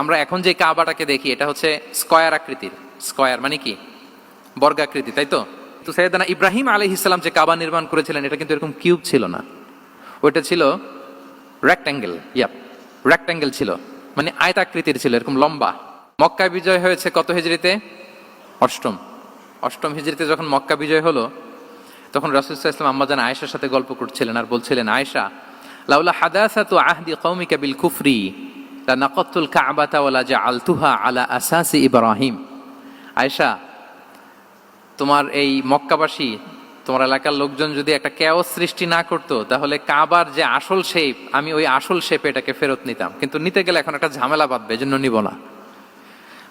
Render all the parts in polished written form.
আমরা এখন যে কাবাটাকে দেখি এটা হচ্ছে স্কয়ার আকৃতির। স্কয়ার মানে কি? বর্গাকৃতি, তাই তো? তো সাইয়েদনা ইব্রাহিম আলাইহিস সালাম যে কাবা নির্মাণ করেছিলেন এটা কিন্তু এরকম কিউব ছিল না, ওইটা ছিল রেক্ট্যাঙ্গেল। রেক্ট্যাঙ্গেল ছিল, মানে আয়তাকৃতির ছিল, এরকম লম্বা। মক্কা বিজয় হয়েছে কত হিজরিতে? অষ্টম হিজরিতে যখন মক্কা বিজয় হলো তখন রাসূল সাল্লাল্লাহু আলাইহি ওয়াসাল্লাম আম্মাজান আয়েশার সাথে গল্প করছিলেন আর বলছিলেন, আয়েশা, লাউলা হাদাসাতু আহদি কওমিকা বিল কুফরি লা নাকাতুল কাবাতা ওয়া লা জাআলতুহা আলা আসাসি ইব্রাহিম। আয়েশা, তোমার এই মক্কাবাসী, তোমার এলাকার লোকজন যদি একটা কেওস সৃষ্টি না করতো তাহলে কাবার যে আসল শেপ, আমি ওই আসল শেপে এটাকে ফেরত নিতাম, কিন্তু নিতে গেলে এখন একটা ঝামেলা বাঁধবে, এজন্য নিব না।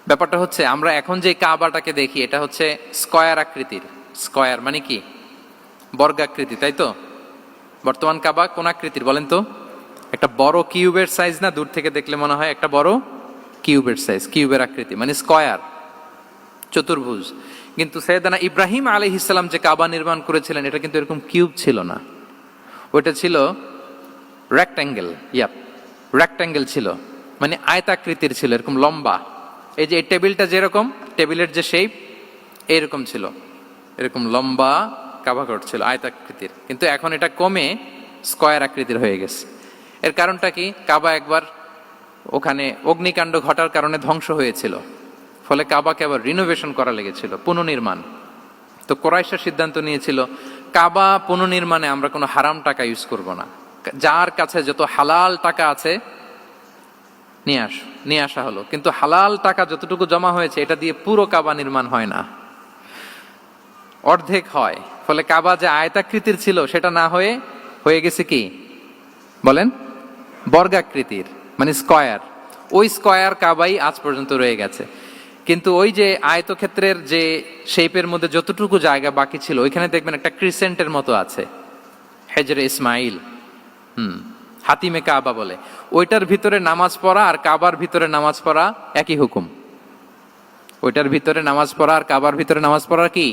ব্যাপারটা হচ্ছে আমরা এখন যে কাবাটাকে দেখি এটা হচ্ছে স্কয়ার আকৃতির। স্কয়ার মানে কি? বর্গাকৃতি, তাই তো? বর্তমান কাবা কোন আকৃতির বলেন তো? একটা বড় কিউবের সাইজ না? দূর থেকে দেখলে মনে হয় একটা বড় কিউবের সাইজ, কিউবের আকৃতি মানে স্কয়ার, চতুর্ভুজ। কিন্তু সাইয়েদনা ইব্রাহিম আলাইহিস সালাম যে কাবা নির্মাণ করেছিলেন এটা কিন্তু এরকম কিউব ছিল না, ওইটা ছিল রেক্ট্যাঙ্গেল। রেক্ট্যাঙ্গেল ছিল, মানে আয়তাকৃতির ছিল, এরকম লম্বা। এই যে এই টেবিলটা যেরকম, টেবিলের যে শেপ এইরকম ছিল, এরকম লম্বা কাবা ঘর ছিল আয়তাকৃতির। কিন্তু এখন এটা কমে স্কয়ার আকৃতির হয়ে গেছে। এর কারণটা কি? কাবা একবার ওখানে অগ্নিকাণ্ড ঘটার কারণে ধ্বংস হয়েছিল, ফলে কাবাকে আবার রিনোভেশন করা লেগেছিল, পুনর্নির্মাণ। তো কুরাইশরা সিদ্ধান্ত নিয়েছিল কাবা পুনর্নির্মাণে আমরা কোনো হারাম টাকা ইউজ করব না, যার কাছে যত হালাল টাকা আছে নিয়ে আসা হলো। কিন্তু হালাল টাকা যতটুকু জমা হয়েছে এটা দিয়ে পুরো কাবা নির্মাণ হয় না, অর্ধেক হয়। ফলে কাবা যে আয়তাকৃতির ছিল সেটা না হয়ে গেছে কি বলেন? বর্গাকৃতির, মানে স্কয়ার। ওই স্কয়ার কাবাই আজ পর্যন্ত রয়ে গেছে। কিন্তু ওই যে আয়তক্ষেত্রের যে শেপের মধ্যে যতটুকু জায়গা বাকি ছিল ওইখানে দেখবেন একটা ক্রিসেন্টের মতো আছে, হেজরে ইসমাইল, হাতিমে কাবা বলে। ওইটার ভিতরে নামাজ পড়া আর কাবার ভিতরে নামাজ পড়া একই হুকুম। ওইটার ভিতরে নামাজ পড়া আর কাবার ভিতরে নামাজ পড়া কি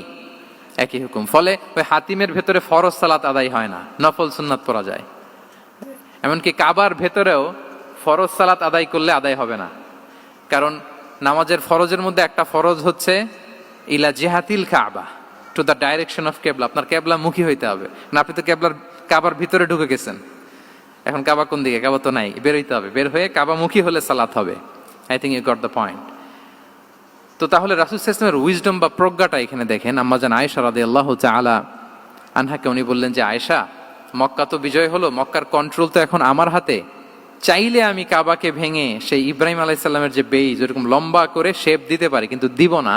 একই হুকুম। ফলে ওই হাতিমের ভেতরে ফরজ সালাত আদায় হয় না, নফল সুন্নাত পড়া যায়। এমনকি কাবার ভেতরেও ফরজ সালাত আদায় করলে আদায় হবে না, কারণ নামাজের ফরজের মধ্যে একটা ফরজ হচ্ছে ইলা জিহাতিল কাবা, টু দ্য ডাইরেকশন অফ কেবলা। আপনার কেবলা মুখী হইতে হবে না। আপনি তো কাবার ভিতরে ঢুকে গেছেন, এখন কাবা কোন দিকে? কাবা তো নাই, বের হইতে হবে। বের হয়ে কাবা মুখী হলে সালাত হবে। I think you got the point. তো তাহলে রাসূল সাল্লাল্লাহু আলাইহি ওয়াসাল্লামের উইজডম বা প্রজ্ঞাটা এখানে দেখেন। আম্মাজান আয়েশা রাদিয়াল্লাহু তাআলা আনহাকে উনি বললেন যে, আয়েশা, মক্কা তো বিজয় হলো, মক্কার কন্ট্রোল তো এখন আমার হাতে। চাইলে আমি কাবাকে ভেঙে সেই ইব্রাহিম আলাইহিস সালামের যে বেইজ এরকম লম্বা করে শেপ দিতে পারি, কিন্তু দিব না।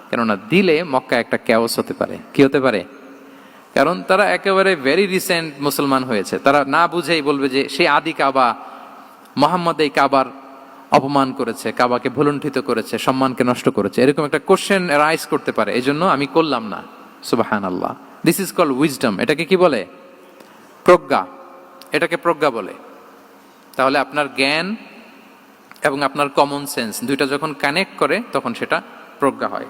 কেননা দিলে মক্কা একটা ক্যাওস হতে পারে। কি হতে পারে? কারণ তারা একেবারে ভেরি রিসেন্ট মুসলমান হয়েছে, তারা না বুঝেই বলবে যে সেই আদি কাবা, মুহাম্মদ এই কাবার অপমান করেছে, কাবাকে ভুলুণ্ঠিত করেছে, সম্মানকে নষ্ট করেছে, এরকম একটা কোশ্চেন রাইজ করতে পারে। এই জন্য আমি করলাম না। সুবহানাল্লাহ। This is called wisdom. এটাকে কি বলে? প্রজ্ঞা। এটাকে প্রজ্ঞা বলে। তাহলে আপনার জ্ঞান এবং আপনার কমন সেন্স দুইটা যখন কানেক্ট করে তখন সেটা প্রজ্ঞা হয়।